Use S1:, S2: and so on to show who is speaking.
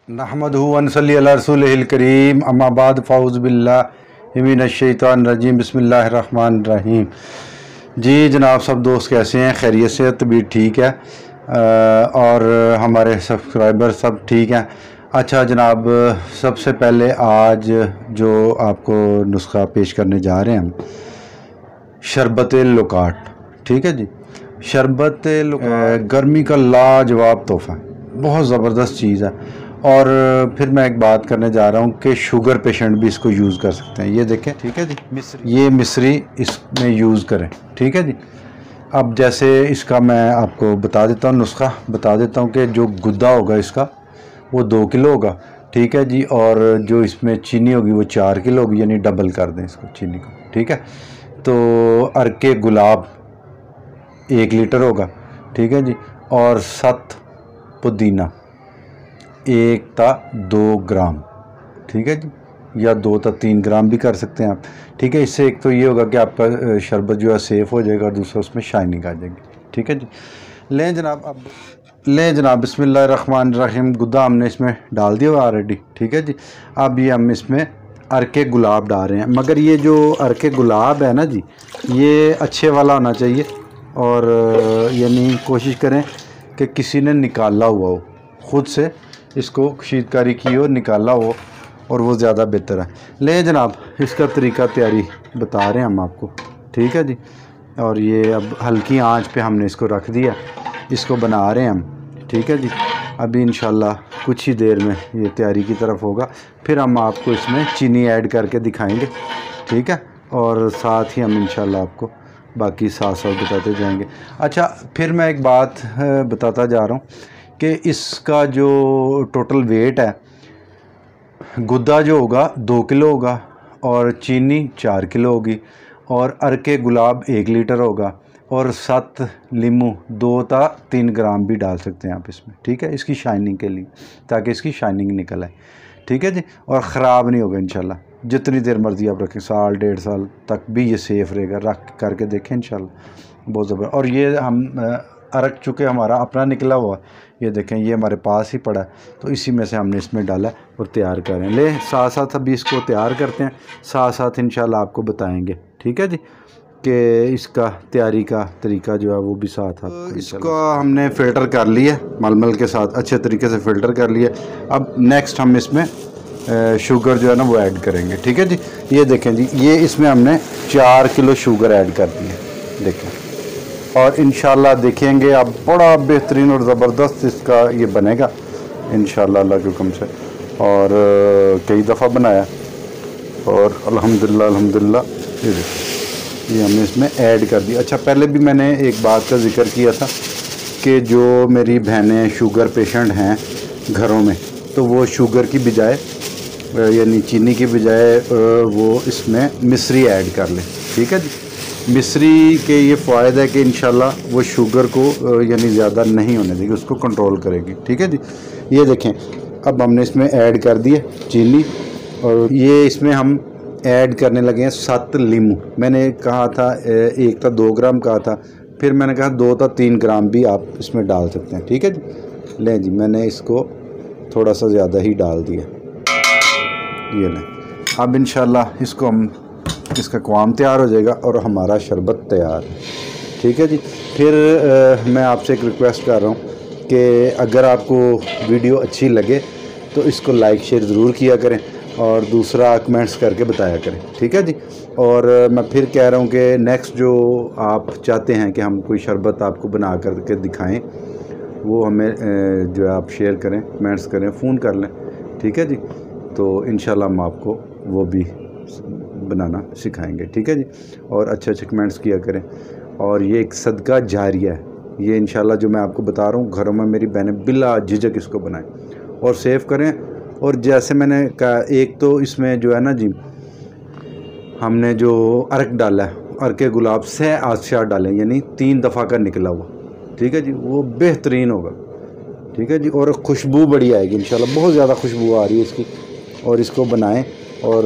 S1: नहमदहु व नसल्ली अला रसूलिहिल करीम अम्मा बाद फ़ाउज़ु बिल्लाहि मिनश्शैतानिर्रजीम बिस्मिल्लाहिर्रहमानिर्रहीम। जी जनाब, सब दोस्त कैसे हैं? खैरियत से? तबीयत ठीक है और हमारे सब्सक्राइबर सब ठीक हैं। अच्छा जनाब, सबसे पहले आज जो आपको नुस्खा पेश करने जा रहे हैं हम, शरबत लोकाट। ठीक है जी, शरबत लोकाट गर्मी का लाजवाब तोहफ़ा, बहुत ज़बरदस्त चीज़ है। और फिर मैं एक बात करने जा रहा हूँ कि शुगर पेशेंट भी इसको यूज़ कर सकते हैं। ये देखें, ठीक है जी, ये मिश्री इसमें यूज़ करें। ठीक है जी। अब जैसे इसका मैं आपको बता देता हूँ, नुस्खा बता देता हूँ कि जो गुद्दा होगा इसका वो 2 किलो होगा। ठीक है जी। और जो इसमें चीनी होगी वो 4 किलो होगी, यानी डबल कर दें इसको चीनी को। ठीक है। तो अर्के गुलाब 1 लीटर होगा। ठीक है जी। और 7 पुदीना 1 ता 2 ग्राम। ठीक है जी, या 2 ता 3 ग्राम भी कर सकते हैं आप। ठीक है। इससे एक तो ये होगा कि आपका शरबत जो है सेफ़ हो जाएगा और दूसरा उसमें शाइनिंग आ जाएगी। ठीक है जी। लें जनाब, अब लें जनाब, बिस्मिल्लाहिर्रहमानिर्रहीम। गुद्दा हमने इसमें डाल दिया ऑलरेडी। ठीक है जी। अब ये हम इसमें अर्के गुलाब डाल रहे हैं, मगर ये जो अर्के गुलाब है ना जी, ये अच्छे वाला होना चाहिए। और यानी कोशिश करें कि किसी ने निकाला हुआ हो, ख़ुद से इसको शीतकारी की हो, निकाला हो, और वो ज़्यादा बेहतर है। ले जनाब, इसका तरीका तैयारी बता रहे हैं हम आपको। ठीक है जी। और ये अब हल्की आंच पे हमने इसको रख दिया, इसको बना रहे हैं हम। ठीक है जी। अभी इंशाल्लाह कुछ ही देर में ये तैयारी की तरफ होगा, फिर हम आपको इसमें चीनी ऐड करके दिखाएंगे। ठीक है। और साथ ही हम इंशाल्लाह आपको बाकी साथ साथ बताते जाएंगे। अच्छा, फिर मैं एक बात बताता जा रहा हूँ कि इसका जो टोटल वेट है, गुद्दा जो होगा 2 किलो होगा, और चीनी 4 किलो होगी, और अर्के गुलाब 1 लीटर होगा, और 7 लीमू 2 ता 3 ग्राम भी डाल सकते हैं आप इसमें। ठीक है, इसकी शाइनिंग के लिए, ताकि इसकी शाइनिंग निकल आए। ठीक है जी। और ख़राब नहीं होगा इंशाल्लाह, जितनी देर मर्ज़ी आप रखें, साल 1.5 साल तक भी ये सेफ़ रहेगा। रख करके देखें इंशाल्लाह, बहुत ज़बरदस्त। और ये हम अरक चुके हमारा अपना निकला हुआ, ये देखें, ये हमारे पास ही पड़ा है, तो इसी में से हमने इसमें डाला और तैयार करें। ले साथ साथ अभी इसको तैयार करते हैं, साथ साथ इंशाल्लाह आपको बताएंगे। ठीक है जी, कि इसका तैयारी का तरीका जो है वो भी साथ आपको। इसका हमने फ़िल्टर कर लिया, मलमल के साथ अच्छे तरीके से फ़िल्टर कर लिया। अब नेक्स्ट हम इसमें शुगर जो है ना वो ऐड करेंगे। ठीक है जी। ये देखें जी, ये इसमें हमने 4 किलो शुगर ऐड कर दी है, देखें। और इंशाल्लाह देखेंगे आप, बड़ा बेहतरीन और ज़बरदस्त इसका ये बनेगा इंशाल्लाह अल्लाह के हुक्म से। और कई दफ़ा बनाया, और अल्हम्दुलिल्लाह ये हमने इसमें ऐड कर दिया। अच्छा, पहले भी मैंने एक बात का ज़िक्र किया था कि जो मेरी बहनें शुगर पेशेंट हैं घरों में, तो वो शुगर की बजाय यानी चीनी की बजाय वो इसमें मिश्री ऐड कर लें। ठीक है जी। मिश्री के ये फ़ायदा है कि इंशाल्लाह वो शुगर को यानी ज़्यादा नहीं होने देगी, उसको कंट्रोल करेगी। ठीक है जी। ये देखें, अब हमने इसमें ऐड कर दिए चीनी, और ये इसमें हम ऐड करने लगे हैं 7 लीमू। मैंने कहा था 1 ता 2 ग्राम कहा था, फिर मैंने कहा 2 ता 3 ग्राम भी आप इसमें डाल सकते हैं। ठीक है जी। लें जी, मैंने इसको थोड़ा सा ज़्यादा ही डाल दिया, ये लें। अब इंशाल्लाह इसको हम, इसका क़वाम तैयार हो जाएगा और हमारा शरबत तैयार है। ठीक है जी। फिर मैं आपसे एक रिक्वेस्ट कर रहा हूँ कि अगर आपको वीडियो अच्छी लगे तो इसको लाइक शेयर ज़रूर किया करें, और दूसरा कमेंट्स करके बताया करें। ठीक है जी। और मैं फिर कह रहा हूँ कि नेक्स्ट जो आप चाहते हैं कि हम कोई शरबत आपको बना करके दिखाएं, वो हमें जो है आप शेयर करें, कमेंट्स करें, फ़ोन कर लें। ठीक है जी। तो इंशाल्लाह हम आपको वो भी बनाना सिखाएंगे। ठीक है जी। और अच्छे अच्छे कमेंट्स किया करें, और ये एक सदका जारिया है। ये इंशाल्लाह जो मैं आपको बता रहा हूँ, घरों में मेरी बहनें बिला झिझक इसको बनाएं और सेव करें। और जैसे मैंने कहा, एक तो इसमें जो है ना जी, हमने जो अर्क डाला है, अर्के गुलाब से आशिया डालें, यानी 3 दफ़ा का निकला हुआ। ठीक है जी, वो बेहतरीन होगा। ठीक है जी। और खुशबू बड़ी आएगी इंशाल्लाह, बहुत ज़्यादा खुशबू आ रही है इसकी। और इसको बनाएं, और